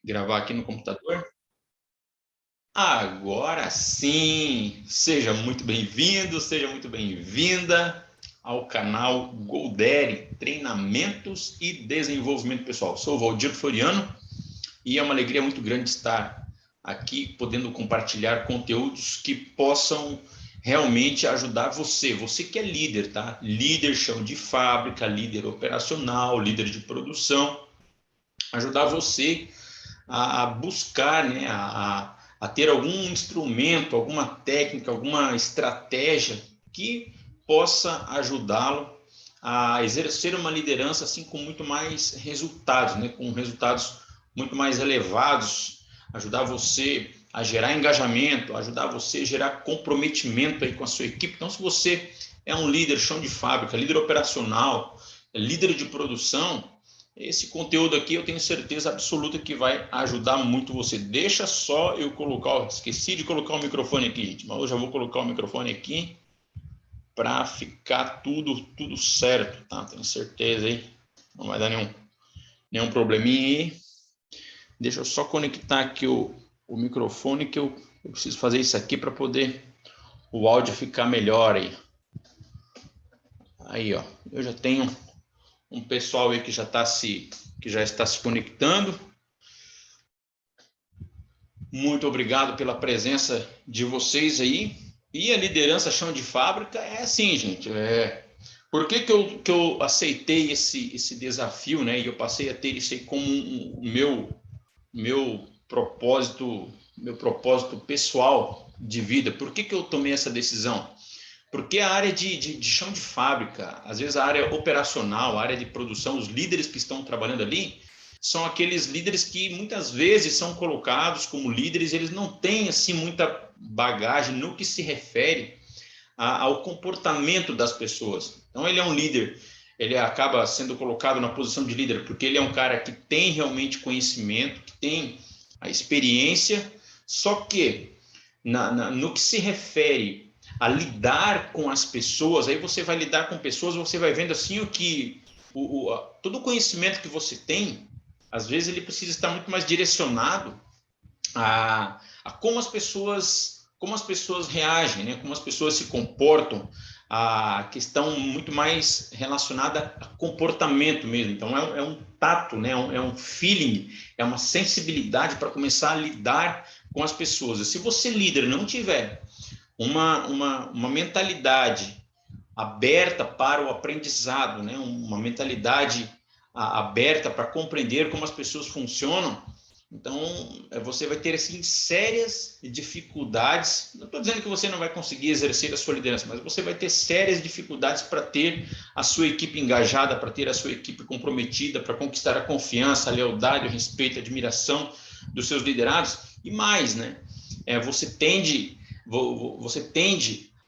gravar aqui no computador. Agora sim! Seja muito bem-vindo, seja muito bem-vinda ao canal Goldere, Treinamentos e Desenvolvimento Pessoal. Sou o Valdir Floriano e é uma alegria muito grande estar aqui podendo compartilhar conteúdos que possam realmente ajudar você que é líder, tá? Líder chão de fábrica, líder operacional, líder de produção, ajudar você a buscar, né, a ter algum instrumento, alguma técnica, alguma estratégia que possa ajudá-lo a exercer uma liderança assim com muito mais resultados, né, com resultados muito mais elevados, ajudar você a gerar engajamento, ajudar você a gerar comprometimento aí com a sua equipe. Então, se você é um líder chão de fábrica, líder operacional, líder de produção, esse conteúdo aqui eu tenho certeza absoluta que vai ajudar muito você. Deixa só eu colocar, esqueci de colocar o microfone aqui, gente, mas eu já vou colocar o microfone aqui para ficar tudo certo, tá? Tenho certeza aí, não vai dar nenhum probleminha aí. Deixa eu só conectar aqui o microfone, que eu preciso fazer isso aqui para poder o áudio ficar melhor aí. Aí, ó, eu já tenho um pessoal aí que já está se conectando. Muito obrigado pela presença de vocês aí. E a liderança chão de fábrica é assim, gente. Por que eu aceitei esse desafio, né? E eu passei a ter isso aí como meu propósito pessoal de vida. Por que eu tomei essa decisão? Porque a área de chão de fábrica, às vezes a área operacional, a área de produção, os líderes que estão trabalhando ali, são aqueles líderes que muitas vezes são colocados como líderes, eles não têm assim muita bagagem no que se refere ao comportamento das pessoas. Então ele é um líder, ele acaba sendo colocado na posição de líder porque ele é um cara que tem realmente conhecimento, que tem a experiência, só que no que se refere a lidar com as pessoas, aí você vai lidar com pessoas, você vai vendo assim todo o conhecimento que você tem, às vezes ele precisa estar muito mais direcionado a como as pessoas reagem, né? Como as pessoas se comportam, a questão muito mais relacionada a comportamento mesmo. Então é um tato, né? É um feeling, é uma sensibilidade para começar a lidar com as pessoas. E se você líder não tiver uma mentalidade aberta para o aprendizado, né? Uma mentalidade aberta para compreender como as pessoas funcionam, então você vai ter assim sérias dificuldades. Não estou dizendo que você não vai conseguir exercer a sua liderança, mas você vai ter sérias dificuldades para ter a sua equipe engajada, para ter a sua equipe comprometida, para conquistar a confiança, a lealdade, o respeito, a admiração dos seus liderados e mais, né? Você tende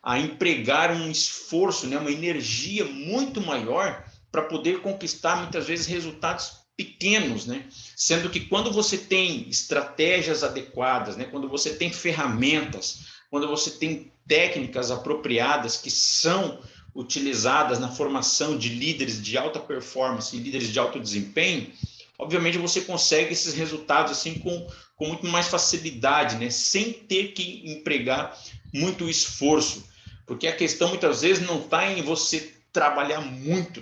a empregar um esforço, né, uma energia muito maior para poder conquistar muitas vezes resultados pequenos, né? Sendo que quando você tem estratégias adequadas, né, quando você tem ferramentas, quando você tem técnicas apropriadas que são utilizadas na formação de líderes de alta performance e líderes de alto desempenho, obviamente você consegue esses resultados assim com muito mais facilidade, né? Sem ter que empregar muito esforço, porque a questão muitas vezes não está em você trabalhar muito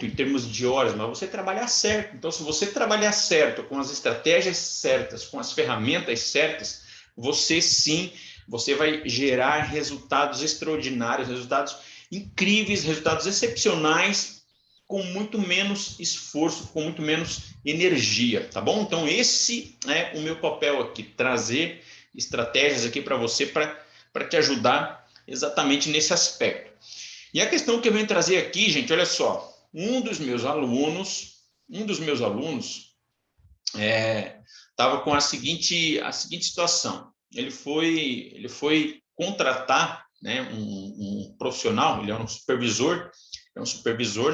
em termos de horas, mas você trabalhar certo. Então, se você trabalhar certo, com as estratégias certas, com as ferramentas certas, você vai gerar resultados extraordinários, resultados incríveis, resultados excepcionais, com muito menos esforço, com muito menos energia, tá bom? Então, esse é o meu papel aqui, trazer estratégias aqui para você, para te ajudar exatamente nesse aspecto. E a questão que eu venho trazer aqui, gente, olha só, um dos meus alunos estava com a seguinte situação. Ele foi contratar, né, um profissional, ele é um supervisor,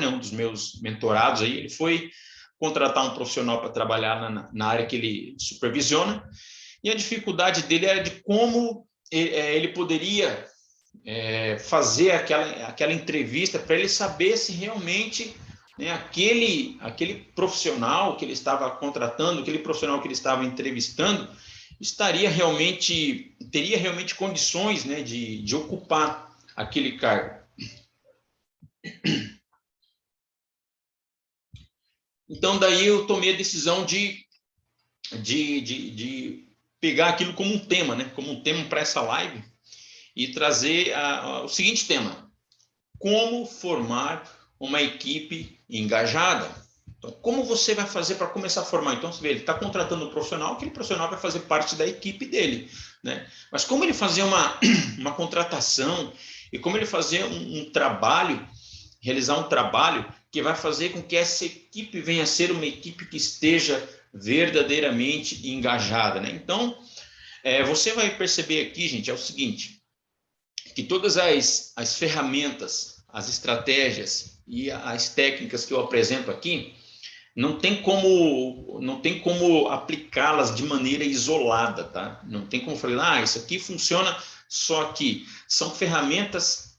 né, um dos meus mentorados aí, ele foi contratar um profissional para trabalhar na área que ele supervisiona, e a dificuldade dele era de como ele poderia fazer aquela entrevista para ele saber se realmente né, aquele profissional que ele estava contratando, aquele profissional que ele estava entrevistando, teria realmente condições, né, de ocupar aquele cargo. Então, daí eu tomei a decisão de pegar aquilo como um tema, né, como um tema para essa live, e trazer o seguinte tema: como formar uma equipe engajada. Então, como você vai fazer para começar a formar? Então, você vê, ele está contratando um profissional, aquele profissional vai fazer parte da equipe dele, né? Mas como ele fazer uma contratação e como ele fazer um trabalho, realizar um trabalho que vai fazer com que essa equipe venha a ser uma equipe que esteja verdadeiramente engajada, né? Então, você vai perceber aqui, gente, é o seguinte: que todas as ferramentas, as estratégias e as técnicas que eu apresento aqui, não tem como aplicá-las de maneira isolada, tá? Não tem como falar, isso aqui funciona só aqui. São ferramentas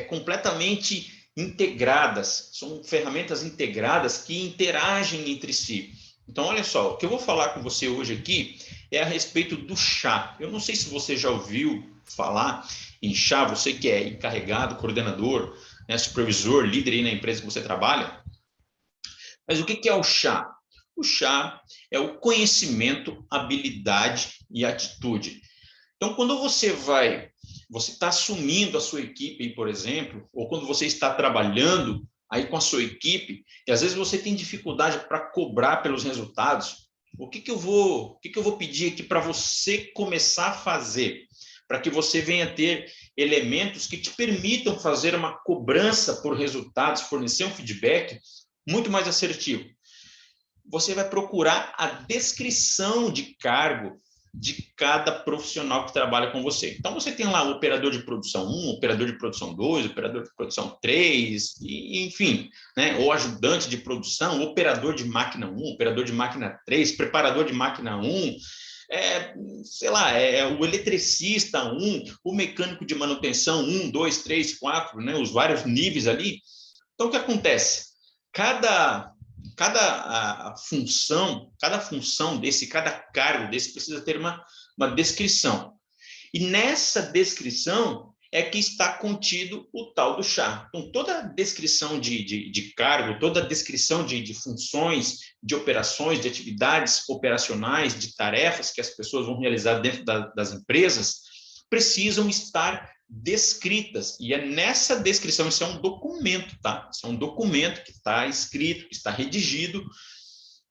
completamente integradas, são ferramentas integradas que interagem entre si. Então, olha só, o que eu vou falar com você hoje aqui é a respeito do chá. Eu não sei se você já ouviu falar em chá, você que é encarregado, coordenador, né, supervisor, líder aí na empresa que você trabalha. Mas o que é o chá? O chá é o conhecimento, habilidade e atitude. Então, quando você está assumindo a sua equipe, por exemplo, ou quando você está trabalhando aí com a sua equipe, e às vezes você tem dificuldade para cobrar pelos resultados, o que eu vou pedir aqui para você começar a fazer? Para que você venha ter elementos que te permitam fazer uma cobrança por resultados, fornecer um feedback muito mais assertivo. Você vai procurar a descrição de cargo de cada profissional que trabalha com você. Então, você tem lá o operador de produção 1, operador de produção 2, operador de produção 3, e, enfim, né? Ou ajudante de produção, operador de máquina 1, operador de máquina 3, preparador de máquina 1, sei lá, o eletricista 1, o mecânico de manutenção 1, 2, 3, 4, né? Os vários níveis ali. Então, o que acontece? Cada função desse, cada cargo desse precisa ter uma descrição. E nessa descrição é que está contido o tal do chá. Então, toda a descrição de cargo, toda a descrição de funções, de operações, de atividades operacionais, de tarefas que as pessoas vão realizar dentro das empresas, precisam estar descritas. E é nessa descrição, isso é um documento, tá? Isso é um documento que está escrito, que está redigido,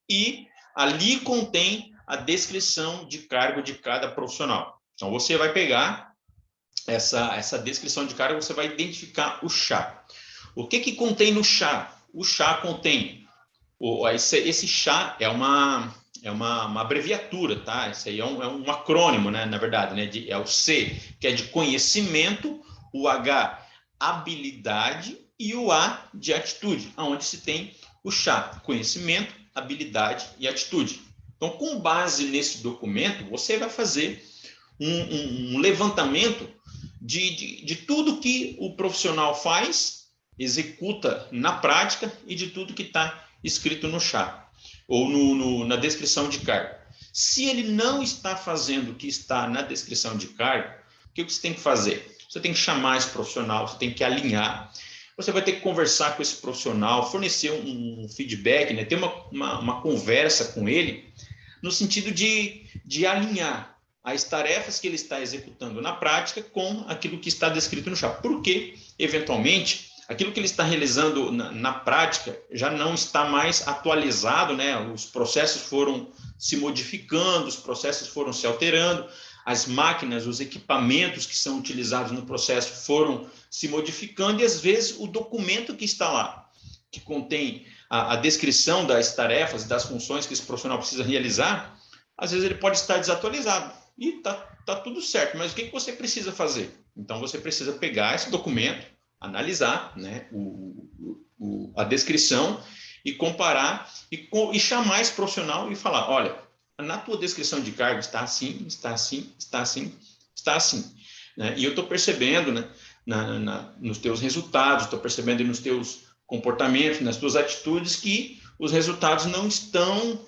e ali contém a descrição de cargo de cada profissional. Então, você vai pegar essa descrição de cargo, você vai identificar o chá. O que contém no chá? O chá contém... Esse chá é uma abreviatura, tá? Isso aí é um acrônimo, né? Na verdade, né? É o C, que é de conhecimento, o H, habilidade, e o A, de atitude, onde se tem o chá, conhecimento, habilidade e atitude. Então, com base nesse documento, você vai fazer um levantamento de tudo que o profissional faz, executa na prática, e de tudo que está escrito no chá ou na descrição de cargo. Se ele não está fazendo o que está na descrição de cargo, o que você tem que fazer? Você tem que chamar esse profissional, você tem que alinhar, você vai ter que conversar com esse profissional, fornecer um feedback, né? Ter uma conversa com ele, no sentido de alinhar as tarefas que ele está executando na prática com aquilo que está descrito no chá. Porque, eventualmente, aquilo que ele está realizando na prática já não está mais atualizado, né? Os processos foram se modificando, os processos foram se alterando, as máquinas, os equipamentos que são utilizados no processo foram se modificando, e às vezes o documento que está lá, que contém a descrição das tarefas, das funções que esse profissional precisa realizar, às vezes ele pode estar desatualizado. E tá tudo certo, mas o que você precisa fazer? Então, você precisa pegar esse documento, analisar, né, a descrição, e comparar, e chamar esse profissional e falar: olha, na tua descrição de cargo está assim, está assim, está assim, está assim. Né? E eu estou percebendo, né, nos teus resultados, estou percebendo nos teus comportamentos, nas tuas atitudes, que os resultados não estão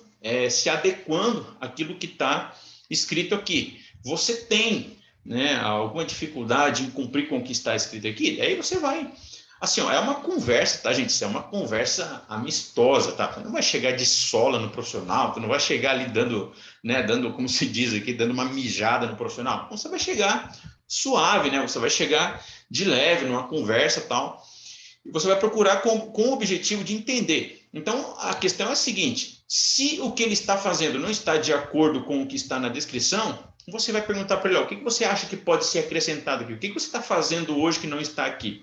se adequando àquilo que está escrito aqui. Você tem, né, alguma dificuldade em cumprir com o que está escrito aqui? Aí você vai... Assim, ó, é uma conversa, tá, gente? Isso é uma conversa amistosa, tá? Você não vai chegar de sola no profissional, você não vai chegar ali dando, né, como se diz aqui, dando uma mijada no profissional. Você vai chegar suave, né? Você vai chegar de leve numa conversa e tal. E você vai procurar com o objetivo de entender. Então, a questão é a seguinte: se o que ele está fazendo não está de acordo com o que está na descrição, você vai perguntar para ele, ó, o que você acha que pode ser acrescentado aqui? O que você está fazendo hoje que não está aqui?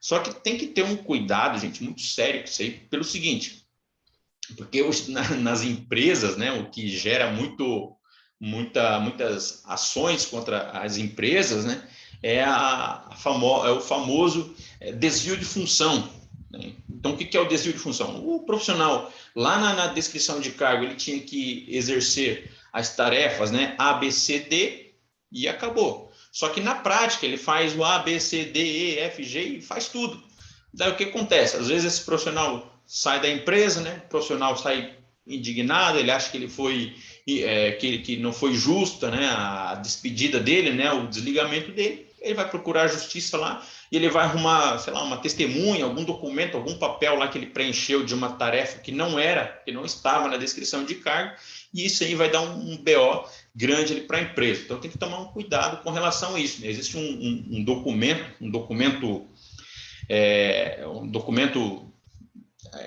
Só que tem que ter um cuidado, gente, muito sério com isso aí, pelo seguinte, porque hoje, nas empresas, né, o que gera muitas ações contra as empresas, né, é o famoso desvio de função. Né? Então, o que é o desvio de função? O profissional, lá na descrição de cargo, ele tinha que exercer as tarefas, né, A, B, C, D, e acabou. Só que na prática ele faz o A, B, C, D, E, F, G e faz tudo. Daí o que acontece? Às vezes esse profissional sai da empresa, né? O profissional sai indignado, ele acha que ele foi que não foi justa, né? A despedida dele, né? O desligamento dele. Ele vai procurar a justiça lá e ele vai arrumar, sei lá, uma testemunha, algum documento, algum papel lá que ele preencheu de uma tarefa que não estava na descrição de cargo, e isso aí vai dar um BO grande ali para a empresa. Então tem que tomar um cuidado com relação a isso. Né? Existe um documento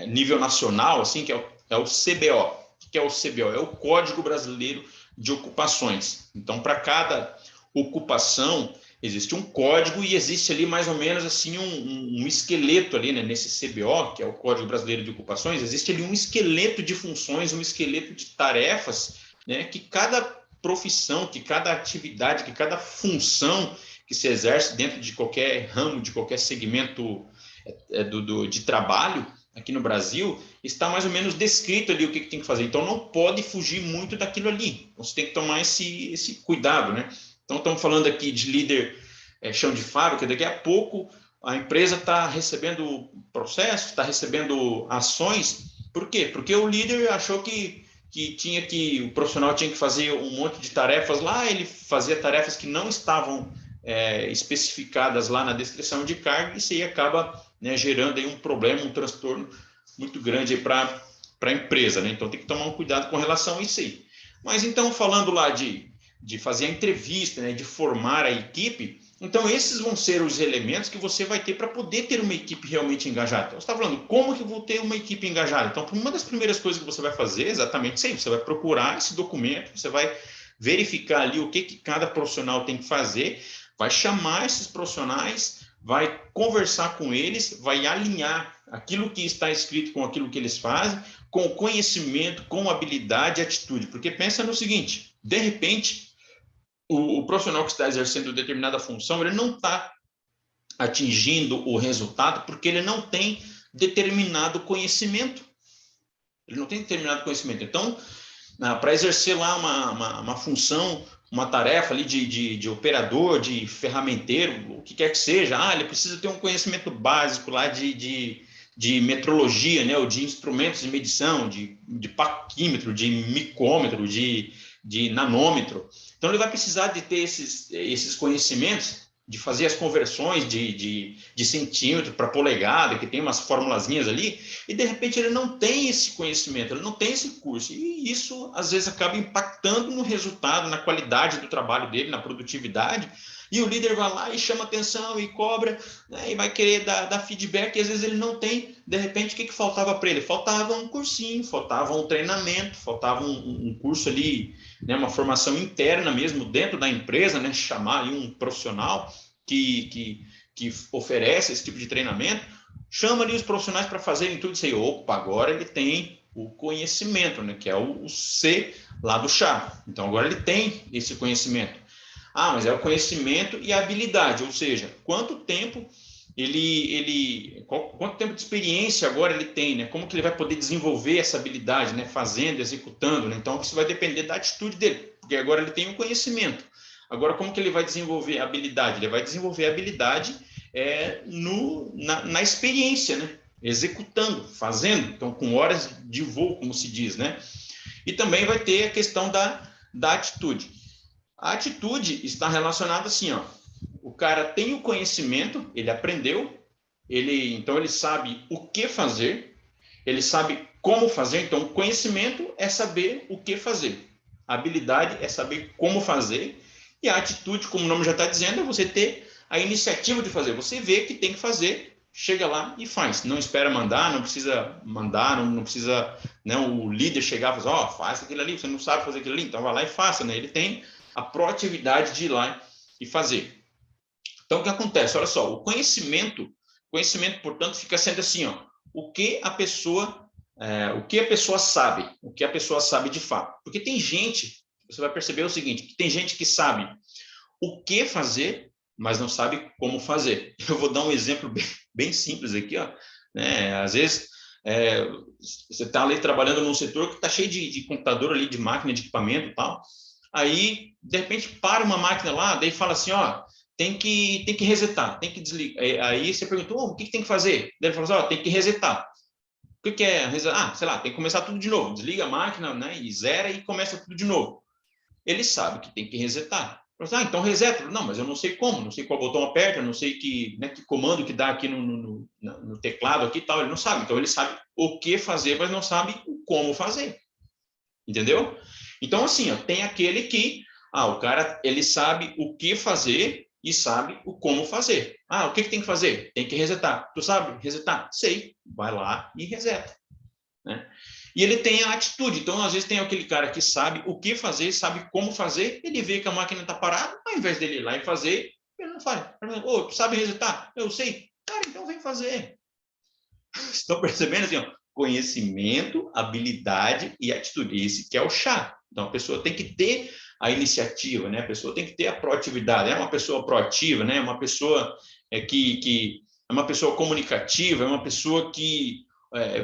nível nacional, assim, que é o CBO. O que é o CBO? É o Código Brasileiro de Ocupações. Então, para cada ocupação, existe um código e existe ali mais ou menos assim um esqueleto ali, né, nesse CBO, que é o Código Brasileiro de Ocupações, existe ali um esqueleto de funções, um esqueleto de tarefas, né, que cada profissão, que cada atividade, que cada função que se exerce dentro de qualquer ramo, de qualquer segmento de trabalho aqui no Brasil, está mais ou menos descrito ali o que tem que fazer. Então, não pode fugir muito daquilo ali. Então, você tem que tomar esse cuidado, né? Então, estamos falando aqui de líder chão de fábrica. Daqui a pouco, a empresa está recebendo processos, está recebendo ações. Por quê? Porque o líder achou que o profissional tinha que fazer um monte de tarefas lá, ele fazia tarefas que não estavam especificadas lá na descrição de cargo, e isso aí acaba, né, gerando aí um problema, um transtorno muito grande para a empresa. Né? Então tem que tomar um cuidado com relação a isso aí. Mas então, falando lá de fazer a entrevista, né, de formar a equipe, então esses vão ser os elementos que você vai ter para poder ter uma equipe realmente engajada. Então, você está falando, como que eu vou ter uma equipe engajada? Então, uma das primeiras coisas que você vai fazer é exatamente isso aí. Você vai procurar esse documento, você vai verificar ali o que cada profissional tem que fazer, vai chamar esses profissionais, vai conversar com eles, vai alinhar aquilo que está escrito com aquilo que eles fazem, com conhecimento, com habilidade e atitude. Porque pensa no seguinte, de repente, o profissional que está exercendo determinada função, ele não está atingindo o resultado porque ele não tem determinado conhecimento. Ele não tem determinado conhecimento. Então, para exercer lá uma função, uma tarefa ali de operador, de ferramenteiro, o que quer que seja, ele precisa ter um conhecimento básico lá de metrologia, né, ou de instrumentos de medição, de paquímetro, de micômetro, de nanômetro. Então, ele vai precisar de ter esses conhecimentos, de fazer as conversões de centímetro para polegada, que tem umas formulazinhas ali, e de repente ele não tem esse conhecimento, ele não tem esse curso, e isso às vezes acaba impactando no resultado, na qualidade do trabalho dele, na produtividade, e o líder vai lá e chama atenção e cobra, né, e vai querer dar feedback, e às vezes ele não tem. De repente, o que faltava para ele? Faltava um cursinho, faltava um treinamento, faltava um curso ali, né, uma formação interna mesmo dentro da empresa, né, chamar ali um profissional que oferece esse tipo de treinamento, chama ali os profissionais para fazerem tudo isso aí. Opa, agora ele tem o conhecimento, né, que é o C lá do chá. Então, agora ele tem esse conhecimento. Mas é o conhecimento e a habilidade, ou seja, quanto tempo quanto tempo de experiência agora ele tem, né? Como que ele vai poder desenvolver essa habilidade, né? Fazendo, executando, né? Então, isso vai depender da atitude dele, porque agora ele tem o conhecimento. Agora, como que ele vai desenvolver a habilidade? Ele vai desenvolver a habilidade na experiência, né? executando, fazendo, então com horas de voo, como se diz, né? E também vai ter a questão da atitude. A atitude está relacionada assim, ó, o cara tem o conhecimento, ele aprendeu, então ele sabe o que fazer, ele sabe como fazer, então o conhecimento é saber o que fazer, a habilidade é saber como fazer, e a atitude, como o nome já está dizendo, é você ter a iniciativa de fazer, você vê que tem que fazer, chega lá e faz, não espera mandar, não precisa mandar, não precisa, né, o líder chegar e falar, ó, faz aquilo ali, você não sabe fazer aquilo ali, então vai lá e faça, né? Ele tem a proatividade de ir lá e fazer. Então, o que acontece? Olha só, o conhecimento, portanto, fica sendo assim, ó, o que a pessoa sabe, o que a pessoa sabe de fato. Porque tem gente, você vai perceber o seguinte, que tem gente que sabe o que fazer, mas não sabe como fazer. Eu vou dar um exemplo bem simples aqui, ó, né? Às vezes, você está ali trabalhando num setor que está cheio de computador ali, de máquina, de equipamento e tal, aí, de repente, para uma máquina lá, daí fala assim, ó, tem que resetar, tem que desligar. Aí você perguntou, o que tem que fazer? Daí ele falou assim, ó, tem que resetar. O que é resetar? Ah, sei lá, tem que começar tudo de novo. Desliga a máquina, né, e zera e começa tudo de novo. Ele sabe que tem que resetar. Ah, então reseta. Não, mas eu não sei como, não sei qual botão aperta, não sei que comando que dá aqui no teclado aqui e tal. Ele não sabe. Então ele sabe o que fazer, mas não sabe o como fazer. Entendeu? Então, assim, ó, tem aquele que, o cara, ele sabe o que fazer e sabe o como fazer. Ah, o que tem que fazer? Tem que resetar. Tu sabe resetar? Sei. Vai lá e reseta. Né? E ele tem a atitude. Então, às vezes, tem aquele cara que sabe o que fazer, sabe como fazer, ele vê que a máquina está parada, ao invés dele ir lá e fazer, ele não faz. Ô, tu sabe resetar? Eu sei. Cara, então vem fazer. Estão percebendo assim, ó? Conhecimento, habilidade e atitude. Esse que é o chá. Então, a pessoa tem que ter a iniciativa, né? A pessoa tem que ter a proatividade. É uma pessoa proativa, né? Uma pessoa que é uma pessoa comunicativa, é uma pessoa que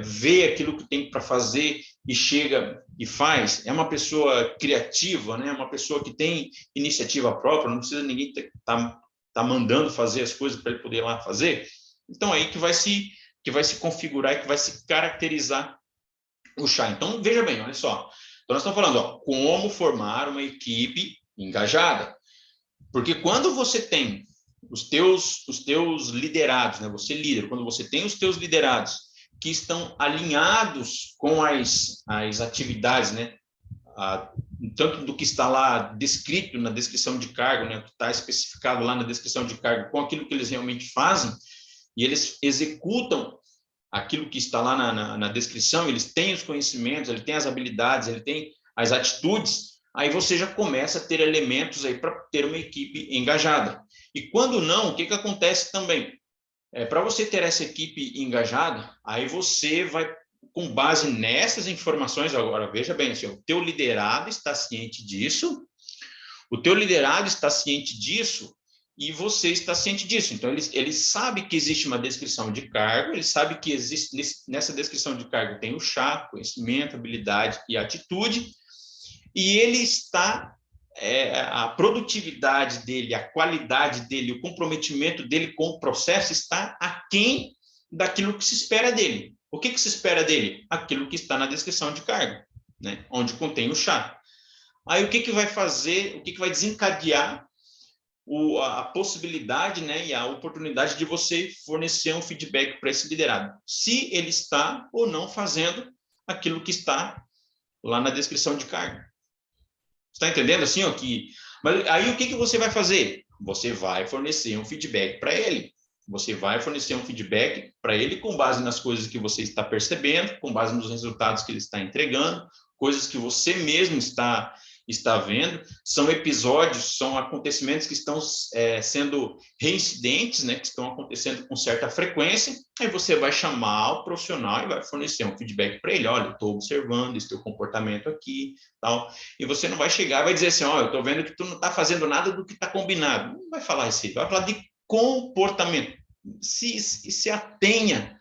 vê aquilo que tem para fazer e chega e faz. É uma pessoa criativa, né? Uma pessoa que tem iniciativa própria. Não precisa ninguém tá mandando fazer as coisas para ele poder ir lá fazer. Então, aí que vai se configurar e que vai se caracterizar o chá. Então, veja bem, olha só. Então, nós estamos falando, ó, como formar uma equipe engajada. Porque quando você tem os teus liderados, né? Você líder, quando você tem os teus liderados que estão alinhados com as atividades, né? Tanto do que está lá descrito na descrição de cargo, né? Que está especificado lá na descrição de cargo, com aquilo que eles realmente fazem, e eles executam aquilo que está lá na descrição, eles têm os conhecimentos, ele tem as habilidades, ele tem as atitudes, aí você já começa a ter elementos aí para ter uma equipe engajada. E quando não, o que acontece também? Para você ter essa equipe engajada, aí você vai, com base nessas informações, agora veja bem, assim, o teu liderado está ciente disso, e você está ciente disso. Então, ele sabe que existe uma descrição de cargo, ele sabe que existe, nessa descrição de cargo tem o chá, conhecimento, habilidade e atitude, e ele está, a produtividade dele, a qualidade dele, o comprometimento dele com o processo está aquém daquilo que se espera dele. O que se espera dele? Aquilo que está na descrição de cargo, né? Onde contém o chá. Aí, o que vai fazer, o que vai desencadear a possibilidade, né, e a oportunidade de você fornecer um feedback para esse liderado, se ele está ou não fazendo aquilo que está lá na descrição de cargo. Está entendendo assim, ó, mas aí o que você vai fazer? Você vai fornecer um feedback para ele. Você vai fornecer um feedback para ele com base nas coisas que você está percebendo, com base nos resultados que ele está entregando, coisas que você mesmo está vendo, são episódios, são acontecimentos que estão sendo reincidentes, né, que estão acontecendo com certa frequência, aí você vai chamar o profissional e vai fornecer um feedback para ele, olha, estou observando esse teu comportamento aqui, tal, e você não vai chegar e vai dizer assim, eu estou vendo que tu não está fazendo nada do que está combinado, não vai falar isso, vai falar de comportamento, se atenha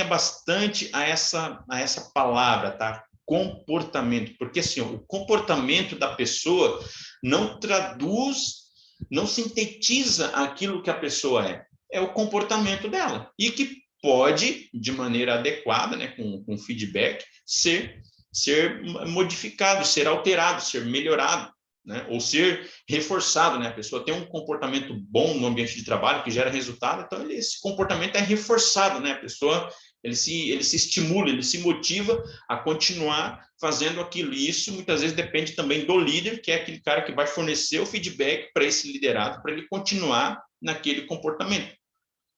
bastante a essa palavra, tá? Comportamento, porque assim, o comportamento da pessoa não traduz, não sintetiza aquilo que a pessoa é o comportamento dela, e que pode, de maneira adequada, né, com feedback, ser modificado, ser alterado, ser melhorado, né, ou ser reforçado, né? A pessoa tem um comportamento bom no ambiente de trabalho que gera resultado, então esse comportamento é reforçado, né? A pessoa ele se estimula, ele se motiva a continuar fazendo aquilo. E isso muitas vezes depende também do líder, que é aquele cara que vai fornecer o feedback para esse liderado, para ele continuar naquele comportamento,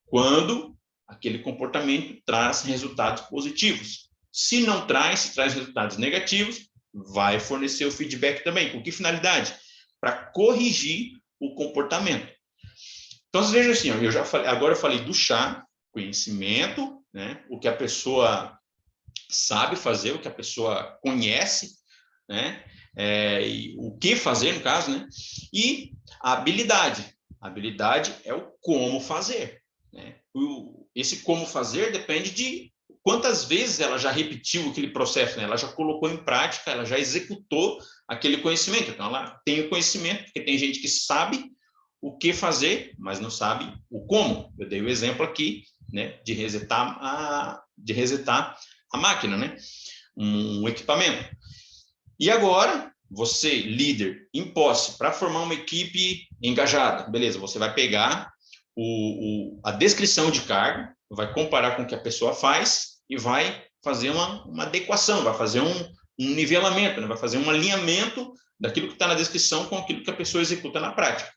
quando aquele comportamento traz resultados positivos. Se não traz, se traz resultados negativos, vai fornecer o feedback também. Com que finalidade? Para corrigir o comportamento. Então, vocês vejam assim, eu já falei, agora eu falei do chá, conhecimento, né? O que a pessoa sabe fazer, o que a pessoa conhece, né? E o que fazer, no caso, né? E a habilidade. A habilidade é o como fazer, né? Esse como fazer depende de quantas vezes ela já repetiu aquele processo, né? Ela já colocou em prática, ela já executou aquele conhecimento. Então, ela tem o conhecimento, porque tem gente que sabe o que fazer, mas não sabe o como. Eu dei o exemplo aqui, né, de resetar a máquina, né, um equipamento. E agora, você, líder, em posse, para formar uma equipe engajada, beleza, você vai pegar a descrição de cargo, vai comparar com o que a pessoa faz e vai fazer uma adequação, vai fazer um nivelamento, né, vai fazer um alinhamento daquilo que está na descrição com aquilo que a pessoa executa na prática.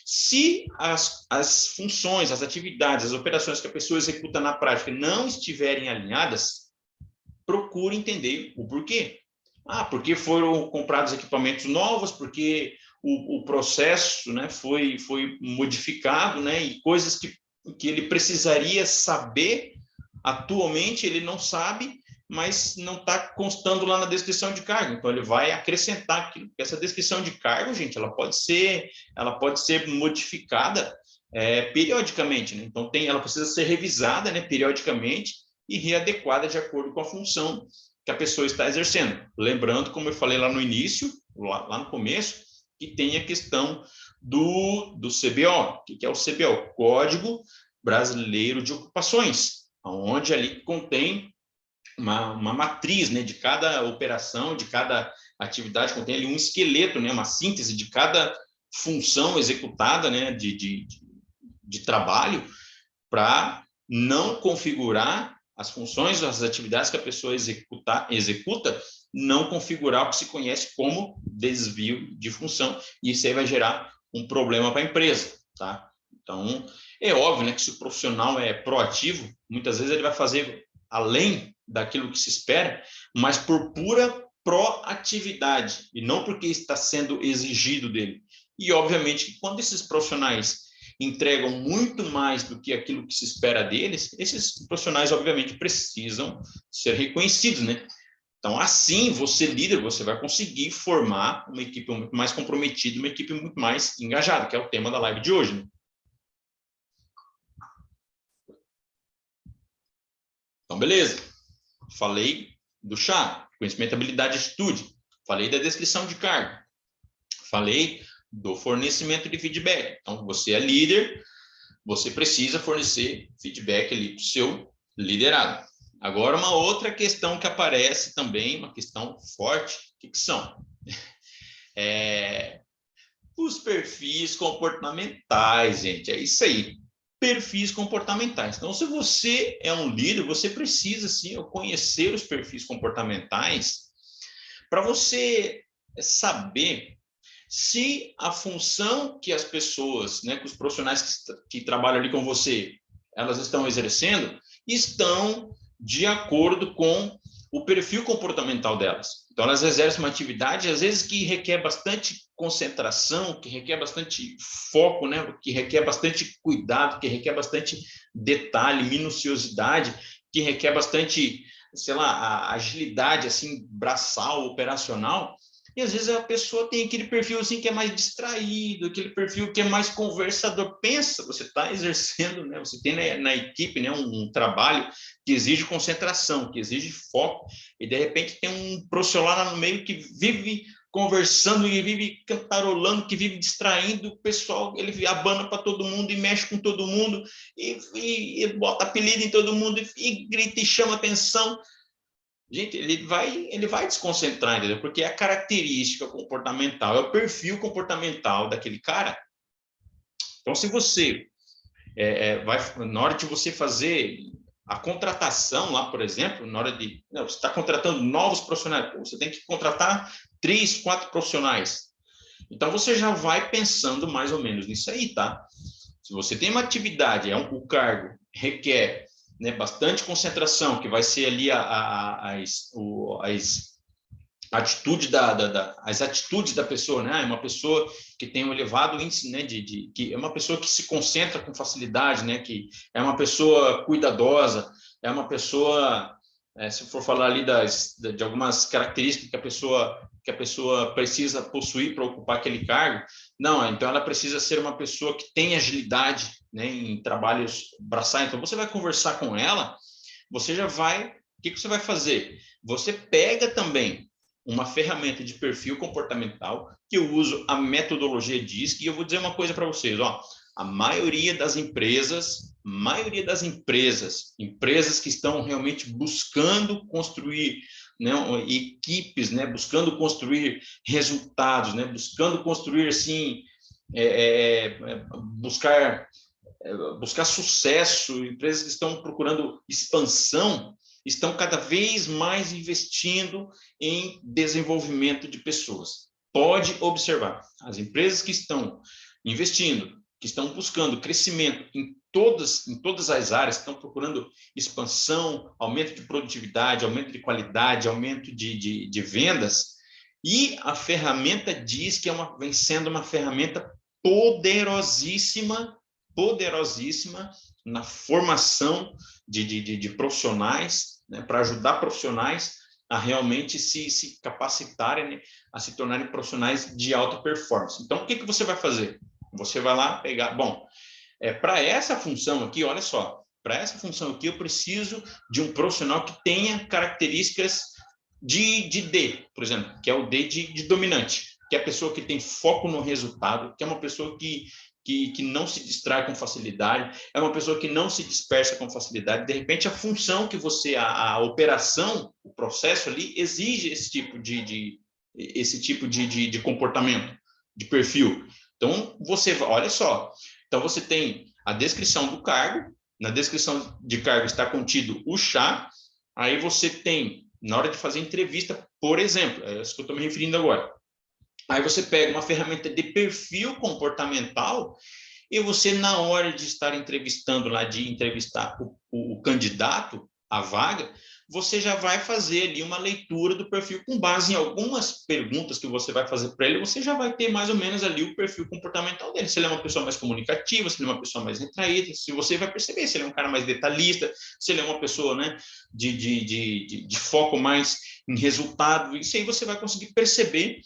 Se as funções, as atividades, as operações que a pessoa executa na prática não estiverem alinhadas, procure entender o porquê. Porque foram comprados equipamentos novos, porque o processo, né, foi modificado, né, e coisas que ele precisaria saber, atualmente ele não sabe, mas não está constando lá na descrição de cargo. Então, ele vai acrescentar aquilo. Essa descrição de cargo, gente, ela pode ser modificada periodicamente, né? Então, ela precisa ser revisada, né, periodicamente e readequada de acordo com a função que a pessoa está exercendo. Lembrando, como eu falei lá no início, lá no começo, que tem a questão do CBO. O que é o CBO? Código Brasileiro de Ocupações, onde ali contém uma matriz, né, de cada operação, de cada atividade, contém ali um esqueleto, né, uma síntese de cada função executada, né, de trabalho, para não configurar as funções, as atividades que a pessoa executa, não configurar o que se conhece como desvio de função. E isso aí vai gerar um problema para a empresa, tá? Então, é óbvio, né, que se o profissional é proativo, muitas vezes ele vai fazer além daquilo que se espera, mas por pura proatividade, e não porque está sendo exigido dele. E, obviamente, quando esses profissionais entregam muito mais do que aquilo que se espera deles, esses profissionais, obviamente, precisam ser reconhecidos, né? Então, assim, você líder, você vai conseguir formar uma equipe muito mais comprometida, uma equipe muito mais engajada, que é o tema da live de hoje, né? Então, beleza. Falei do chá, conhecimento, habilidade, atitude. Falei da descrição de cargo. Falei do fornecimento de feedback. Então, você é líder, você precisa fornecer feedback ali para o seu liderado. Agora, uma outra questão que aparece também, uma questão forte, o que são? Os perfis comportamentais, gente, é isso aí. Perfis comportamentais. Então, se você é um líder, você precisa, sim, conhecer os perfis comportamentais para você saber se a função que as pessoas, né, que os profissionais que trabalham ali com você, elas estão exercendo, estão de acordo com o perfil comportamental delas. Então, elas exercem uma atividade, às vezes, que requer bastante concentração, que requer bastante foco, né? Que requer bastante cuidado, que requer bastante detalhe, minuciosidade, que requer bastante, sei lá, a agilidade, assim, braçal, operacional. E, às vezes, a pessoa tem aquele perfil, assim, que é mais distraído, aquele perfil que é mais conversador. Pensa, você está exercendo, né? Você tem na equipe, né, um trabalho que exige concentração, que exige foco, e de repente tem um profissional lá no meio que vive conversando e vive cantarolando, que vive distraindo o pessoal, ele abana para todo mundo e mexe com todo mundo e bota apelido em todo mundo e grita e chama atenção. Gente, ele vai desconcentrar, entendeu? Porque é a característica comportamental, é o perfil comportamental daquele cara. Então, se você na hora de você fazer a contratação lá, por exemplo, na hora de você está contratando novos profissionais, você tem que contratar 3, 4 profissionais. Então, você já vai pensando mais ou menos nisso aí, tá? Se você tem uma atividade, o cargo requer, né, bastante concentração, que vai ser ali as atitudes as atitudes da pessoa, né? É uma pessoa que tem um elevado índice, né, que é uma pessoa que se concentra com facilidade, né? Que é uma pessoa cuidadosa, é uma pessoa, se for falar ali de algumas características que a pessoa precisa possuir para ocupar aquele cargo, não, então ela precisa ser uma pessoa que tem agilidade, né, em trabalhos braçais. Então você vai conversar com ela, você já vai, o que você vai fazer? Você pega também uma ferramenta de perfil comportamental, que eu uso a metodologia DISC, e eu vou dizer uma coisa para vocês, ó, a maioria das empresas que estão realmente buscando construir, né, equipes, né, buscando construir resultados, né, buscando construir, assim, buscar sucesso, empresas que estão procurando expansão, estão cada vez mais investindo em desenvolvimento de pessoas. Pode observar, as empresas que estão investindo, que estão buscando crescimento em todas as áreas, estão procurando expansão, aumento de produtividade, aumento de qualidade, aumento de vendas, e a ferramenta diz que vem sendo uma ferramenta poderosíssima na formação de profissionais, né, para ajudar profissionais a realmente se capacitarem, né, a se tornarem profissionais de alta performance. Então, o que você vai fazer? Você vai lá pegar... Bom, para essa função aqui, olha só, para essa função aqui eu preciso de um profissional que tenha características de D, por exemplo, que é o D de dominante, que é a pessoa que tem foco no resultado, que é uma pessoa que não se distrai com facilidade, é uma pessoa que não se dispersa com facilidade. De repente, a função que a operação, o processo ali, exige esse tipo de comportamento, de perfil. Então, olha só, então você tem a descrição do cargo, na descrição de cargo está contido o chá, aí você tem, na hora de fazer entrevista, por exemplo, é isso que eu estou me referindo agora, aí você pega uma ferramenta de perfil comportamental e você, na hora de estar entrevistando lá, de entrevistar o candidato à vaga, você já vai fazer ali uma leitura do perfil com base em algumas perguntas que você vai fazer para ele, você já vai ter mais ou menos ali o perfil comportamental dele. Se ele é uma pessoa mais comunicativa, se ele é uma pessoa mais retraída, se você vai perceber se ele é um cara mais detalhista, se ele é uma pessoa, né, de foco mais em resultado, isso aí você vai conseguir perceber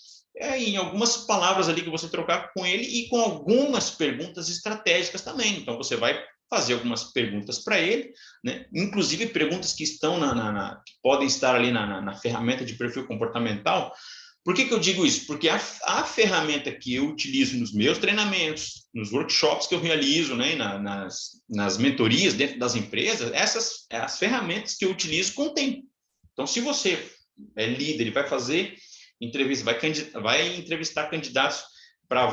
em algumas palavras ali que você trocar com ele e com algumas perguntas estratégicas também. Então, você vai fazer algumas perguntas para ele, né? Inclusive perguntas que estão que podem estar ali na ferramenta de perfil comportamental. Por que eu digo isso? Porque a ferramenta que eu utilizo nos meus treinamentos, nos workshops que eu realizo, né, nas mentorias dentro das empresas, as ferramentas que eu utilizo contêm. Então, se você é líder e vai fazer entrevista, vai entrevistar candidatos para a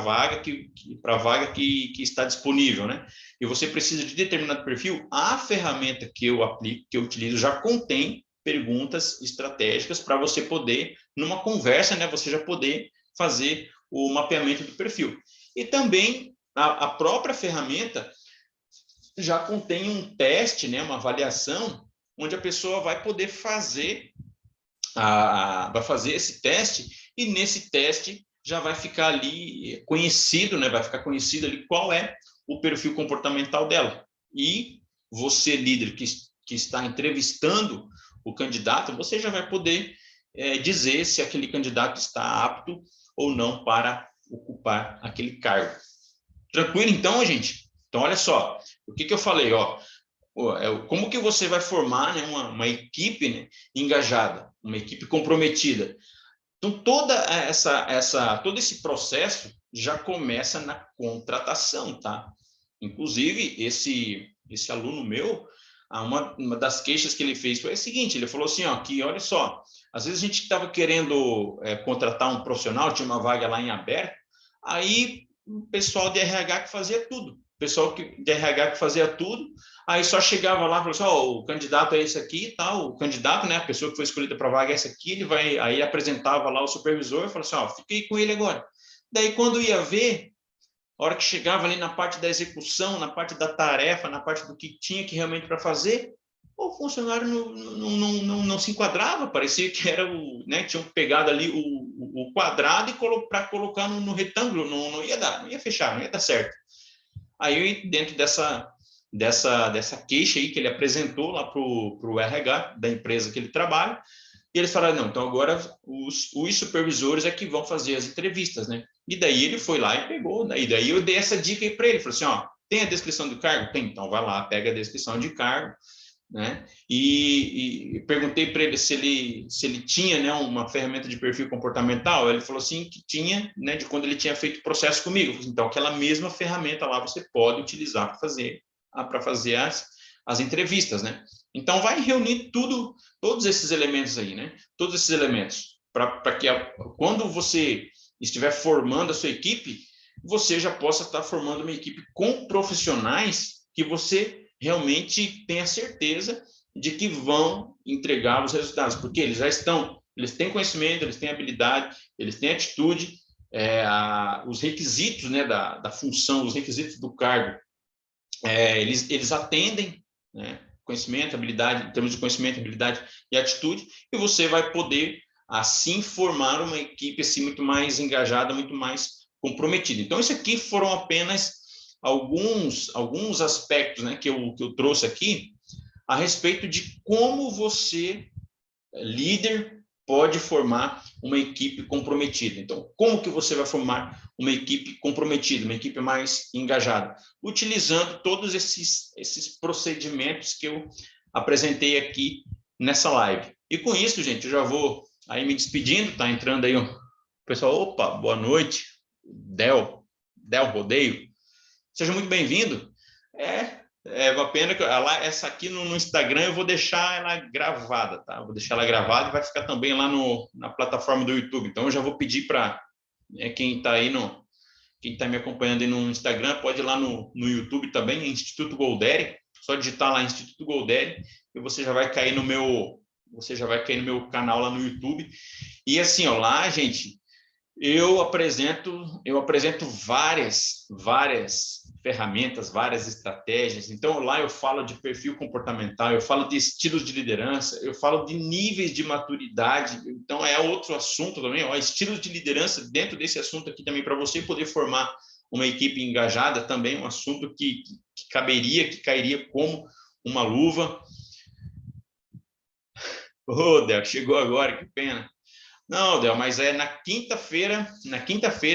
vaga que está disponível, né? E você precisa de determinado perfil, a ferramenta que eu aplico, que eu utilizo, já contém perguntas estratégicas para você poder, numa conversa, né, você já poder fazer o mapeamento do perfil. E também a própria ferramenta já contém um teste, né, uma avaliação, onde a pessoa vai poder fazer esse teste, e nesse teste já vai ficar ali conhecido, né? Vai ficar conhecido ali qual é o perfil comportamental dela. E você, líder que está entrevistando o candidato, você já vai poder dizer se aquele candidato está apto ou não para ocupar aquele cargo. Tranquilo, então, gente? Então, olha só, o que eu falei, ó. Como que você vai formar, né, uma equipe, né, engajada, uma equipe comprometida? Então, todo esse processo já começa na contratação, tá? Inclusive, esse aluno meu, uma das queixas que ele fez foi a seguinte, ele falou assim, ó, que olha só, às vezes a gente estava querendo contratar um profissional, tinha uma vaga lá em aberto, aí o pessoal de RH que fazia tudo, o pessoal de RH que fazia tudo, aí só chegava lá e falou assim, ó, o candidato é esse aqui, tal, o candidato, né, a pessoa que foi escolhida para a vaga é essa aqui, aí apresentava lá o supervisor e falou assim, ó, fiquei com ele agora. Daí, quando ia ver, a hora que chegava ali na parte da execução, na parte da tarefa, na parte do que tinha que realmente para fazer, o funcionário não se enquadrava, parecia que era né, tinham pegado ali o quadrado e para colocar no retângulo, não ia dar, não ia fechar, não ia dar certo. Aí, dentro dessa queixa aí que ele apresentou lá para o RH da empresa que ele trabalha, e eles falaram, não, então agora os supervisores é que vão fazer as entrevistas, né? E daí ele foi lá e pegou, né? E daí eu dei essa dica aí para ele, falei assim, ó, tem a descrição do cargo? Tem, então vai lá, pega a descrição de cargo, né? E perguntei para ele se ele tinha, né, uma ferramenta de perfil comportamental. Ele falou assim que tinha, né, de quando ele tinha feito processo comigo. Então aquela mesma ferramenta lá você pode utilizar para fazer as entrevistas, né? Então vai reunir todos esses elementos aí, né? Todos esses elementos para que quando você estiver formando a sua equipe, você já possa estar formando uma equipe com profissionais que você realmente tenha certeza de que vão entregar os resultados, porque eles já estão, eles têm conhecimento, eles têm habilidade, eles têm atitude, os requisitos, né, da função, os requisitos do cargo, eles atendem, né, conhecimento, habilidade, em termos de conhecimento, habilidade e atitude, e você vai poder, assim, formar uma equipe assim, muito mais engajada, muito mais comprometida. Então, isso aqui foram apenas alguns aspectos, né, que eu trouxe aqui a respeito de como você, líder, pode formar uma equipe comprometida. Então, como que você vai formar uma equipe comprometida, uma equipe mais engajada? Utilizando todos esses procedimentos que eu apresentei aqui nessa live. E com isso, gente, eu já vou aí me despedindo, tá entrando aí o pessoal, opa, boa noite, Del Rodeio, seja muito bem-vindo. É uma pena que essa aqui no Instagram eu vou deixar ela gravada, tá? Vou deixar ela gravada e vai ficar também lá na plataforma do YouTube. Então eu já vou pedir para, né, quem está me acompanhando aí no Instagram, pode ir lá no YouTube também, Instituto Golderi, só digitar lá Instituto Golderi e você já vai cair no meu canal lá no YouTube. E assim, ó, lá, gente, eu apresento várias ferramentas, várias estratégias. Então, lá eu falo de perfil comportamental, eu falo de estilos de liderança, eu falo de níveis de maturidade. Então, é outro assunto também, ó, estilos de liderança dentro desse assunto aqui também, para você poder formar uma equipe engajada, também um assunto que cairia como uma luva. Ô, Del, chegou agora, que pena. Não, Del, mas na quinta-feira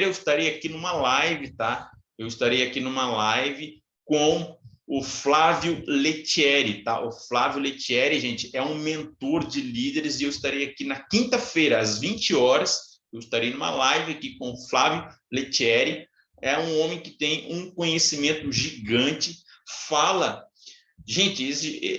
eu estarei aqui numa live, tá? Eu estarei aqui numa live com o Flávio Lettieri, tá? O Flávio Lettieri, gente, é um mentor de líderes e eu estarei aqui na quinta-feira, às 20 horas, eu estarei numa live aqui com o Flávio Lettieri, é um homem que tem um conhecimento gigante, fala... Gente,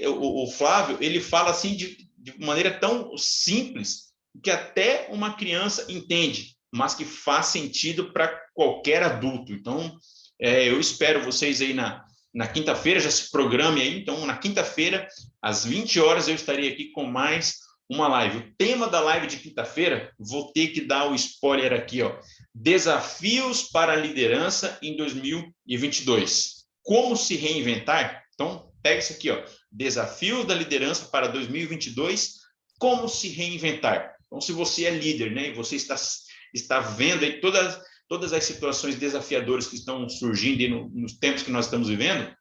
o Flávio, ele fala assim de maneira tão simples, que até uma criança entende, mas que faz sentido para qualquer adulto. Então, eu espero vocês aí na quinta-feira, já se programe aí. Então, na quinta-feira, às 20 horas, eu estarei aqui com mais uma live. O tema da live de quinta-feira, vou ter que dar o spoiler aqui, ó. Desafios para a liderança em 2022. Como se reinventar? Então, pega isso aqui, ó. Desafios da liderança para 2022. Como se reinventar? Então, se você é líder, né, e você está vendo aí todas as situações desafiadoras que estão surgindo nos tempos que nós estamos vivendo,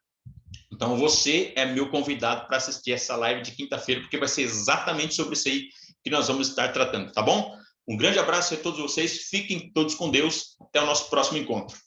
então você é meu convidado para assistir essa live de quinta-feira, porque vai ser exatamente sobre isso aí que nós vamos estar tratando, tá bom? Um grande abraço a todos vocês, fiquem todos com Deus, até o nosso próximo encontro.